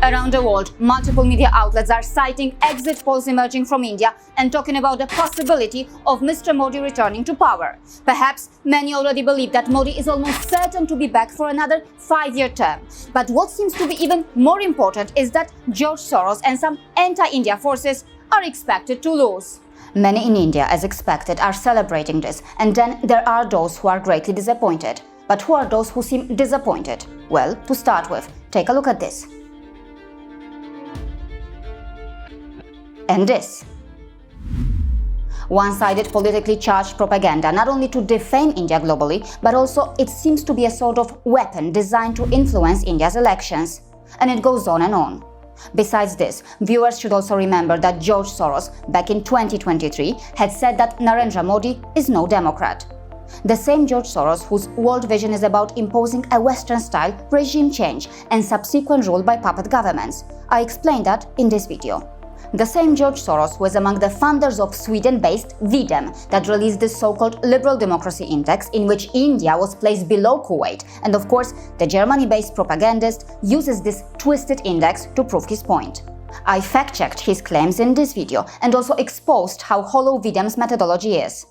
Around the world, multiple media outlets are citing exit polls emerging from India and talking about the possibility of Mr. Modi returning to power. Perhaps many already believe that Modi is almost certain to be back for another 5-year term. But what seems to be even more important is that George Soros and some anti-India forces are expected to lose. Many in India, as expected, are celebrating this, and then there are those who are greatly disappointed. But who are those who seem disappointed? Well, to start with, take a look at this. And this. One-sided politically charged propaganda, not only to defame India globally, but also it seems to be a sort of weapon designed to influence India's elections. And it goes on and on. Besides this, viewers should also remember that George Soros, back in 2023, had said that Narendra Modi is no Democrat. The same George Soros whose world vision is about imposing a Western-style regime change and subsequent rule by puppet governments. I explained that in this video. The same George Soros was among the funders of Sweden-based PayTm that released this so-called Liberal Democracy Index in which India was placed below Kuwait, and of course the Germany-based propagandist uses this twisted index to prove his point. I fact-checked his claims in this video and also exposed how hollow PayTm's methodology is.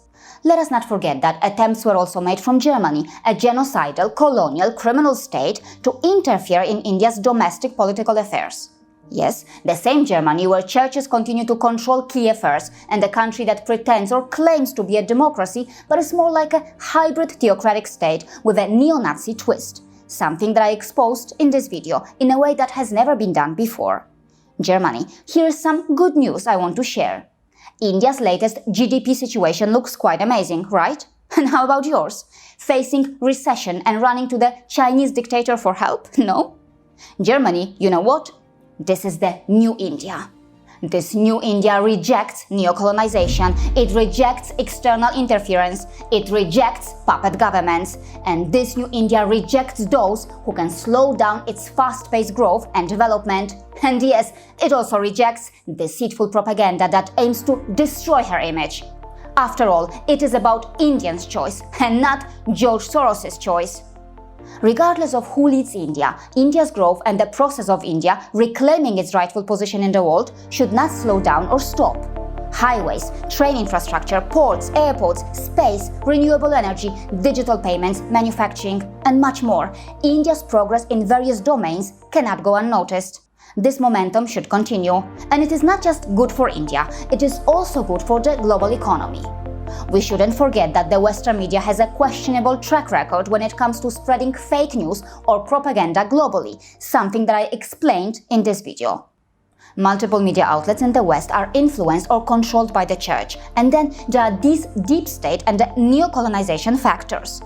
Let us not forget that attempts were also made from Germany, a genocidal, colonial, criminal state, to interfere in India's domestic political affairs. Yes, the same Germany where churches continue to control key affairs, and a country that pretends or claims to be a democracy but is more like a hybrid theocratic state with a neo-Nazi twist. Something that I exposed in this video in a way that has never been done before. Germany, here's some good news I want to share. India's latest GDP situation looks quite amazing, right? And how about yours? Facing recession and running to the Chinese dictator for help? No? Germany, you know what? This is the new India. This new India rejects neocolonization, it rejects external interference, it rejects puppet governments, and this new India rejects those who can slow down its fast-paced growth and development. And yes, it also rejects deceitful propaganda that aims to destroy her image. After all, it is about Indians' choice and not George Soros' choice. Regardless of who leads India, India's growth and the process of India reclaiming its rightful position in the world should not slow down or stop. Highways, train infrastructure, ports, airports, space, renewable energy, digital payments, manufacturing, and much more. India's progress in various domains cannot go unnoticed. This momentum should continue, and it is not just good for India, it is also good for the global economy. We shouldn't forget that the Western media has a questionable track record when it comes to spreading fake news or propaganda globally, something that I explained in this video. Multiple media outlets in the West are influenced or controlled by the church, and then there are these deep state and the neo-colonization factors.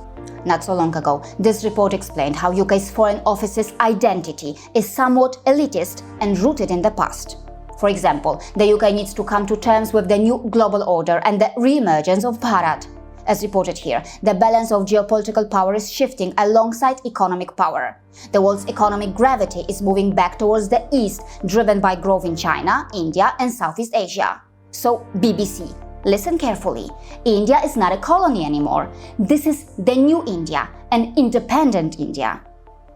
Not so long ago, this report explained how UK's Foreign Office's identity is somewhat elitist and rooted in the past. For example, the UK needs to come to terms with the new global order and the re-emergence of Bharat. As reported here, the balance of geopolitical power is shifting alongside economic power. The world's economic gravity is moving back towards the east, driven by growth in China, India, and Southeast Asia. So, BBC, listen carefully. India is not a colony anymore. This is the new India, an independent India.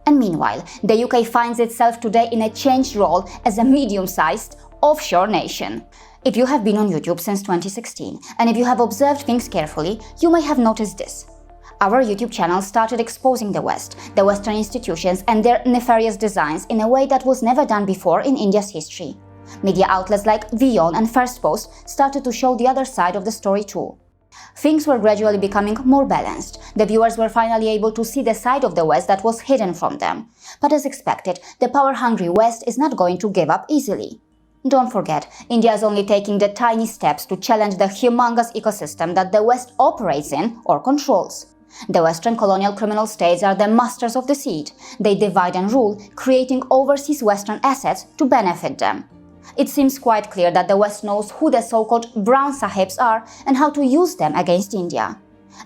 And meanwhile, the UK finds itself today in a changed role as a medium-sized, offshore nation. If you have been on YouTube since 2016, and if you have observed things carefully, you may have noticed this. Our YouTube channel started exposing the West, the Western institutions and their nefarious designs in a way that was never done before in India's history. Media outlets like WION and First Post started to show the other side of the story too. Things were gradually becoming more balanced. The viewers were finally able to see the side of the West that was hidden from them. But as expected, the power-hungry West is not going to give up easily. Don't forget, India is only taking the tiny steps to challenge the humongous ecosystem that the West operates in or controls. The Western colonial criminal states are the masters of deceit. They divide and rule, creating overseas Western assets to benefit them. It seems quite clear that the West knows who the so-called brown sahibs are and how to use them against India.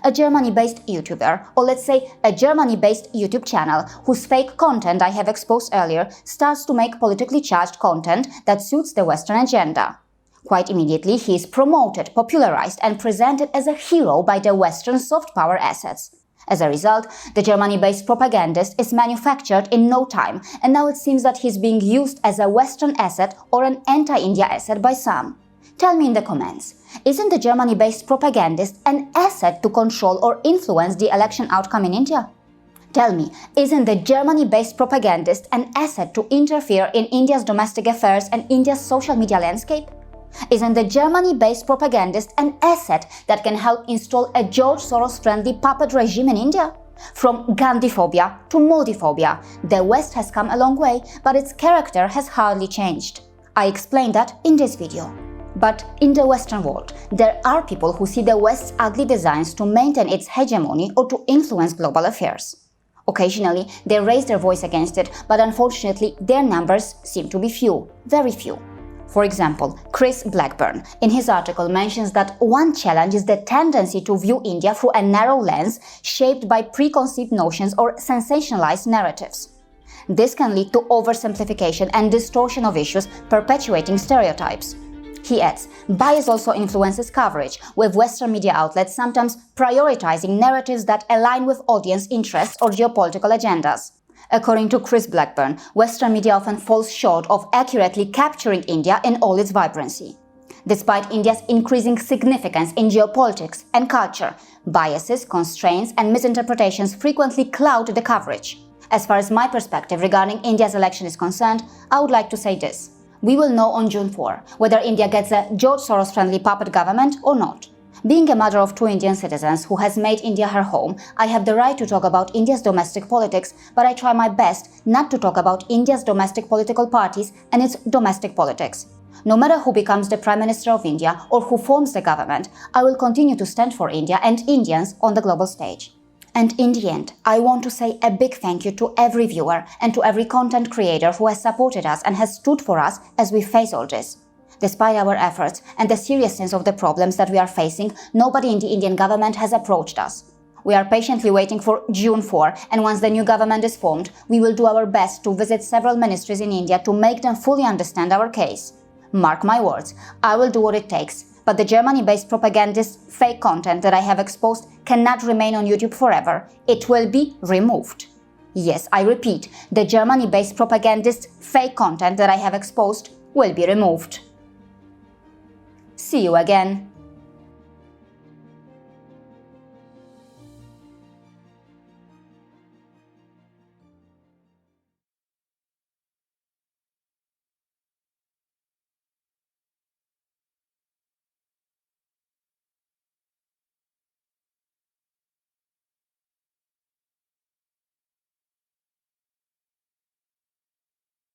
A Germany-based YouTuber, or let's say a Germany-based YouTube channel whose fake content I have exposed earlier, starts to make politically charged content that suits the Western agenda. Quite immediately, he is promoted, popularized and presented as a hero by the Western soft power assets. As a result, the Germany-based propagandist is manufactured in no time, and now it seems that he's being used as a Western asset or an anti-India asset by some. Tell me in the comments, isn't the Germany-based propagandist an asset to control or influence the election outcome in India? Tell me, isn't the Germany-based propagandist an asset to interfere in India's domestic affairs and India's social media landscape? Isn't the Germany-based propagandist an asset that can help install a George Soros-friendly puppet regime in India? From Gandhi-phobia to Modi-phobia, the West has come a long way, but its character has hardly changed. I explained that in this video. But in the Western world, there are people who see the West's ugly designs to maintain its hegemony or to influence global affairs. Occasionally, they raise their voice against it, but unfortunately, their numbers seem to be few, very few. For example, Chris Blackburn, in his article, mentions that one challenge is the tendency to view India through a narrow lens shaped by preconceived notions or sensationalized narratives. This can lead to oversimplification and distortion of issues, perpetuating stereotypes. He adds, bias also influences coverage, with Western media outlets sometimes prioritizing narratives that align with audience interests or geopolitical agendas. According to Chris Blackburn, Western media often falls short of accurately capturing India in all its vibrancy. Despite India's increasing significance in geopolitics and culture, biases, constraints, and misinterpretations frequently cloud the coverage. As far as my perspective regarding India's election is concerned, I would like to say this. We will know on June 4 whether India gets a George Soros-friendly puppet government or not. Being a mother of two Indian citizens who has made India her home, I have the right to talk about India's domestic politics, but I try my best not to talk about India's domestic political parties and its domestic politics. No matter who becomes the Prime Minister of India or who forms the government, I will continue to stand for India and Indians on the global stage. And in the end, I want to say a big thank you to every viewer and to every content creator who has supported us and has stood for us as we face all this. Despite our efforts and the seriousness of the problems that we are facing, nobody in the Indian government has approached us. We are patiently waiting for June 4, and once the new government is formed, we will do our best to visit several ministries in India to make them fully understand our case. Mark my words, I will do what it takes. But the Germany-based propagandist fake content that I have exposed cannot remain on YouTube forever. It will be removed. Yes, I repeat, the Germany-based propagandist fake content that I have exposed will be removed. See you again.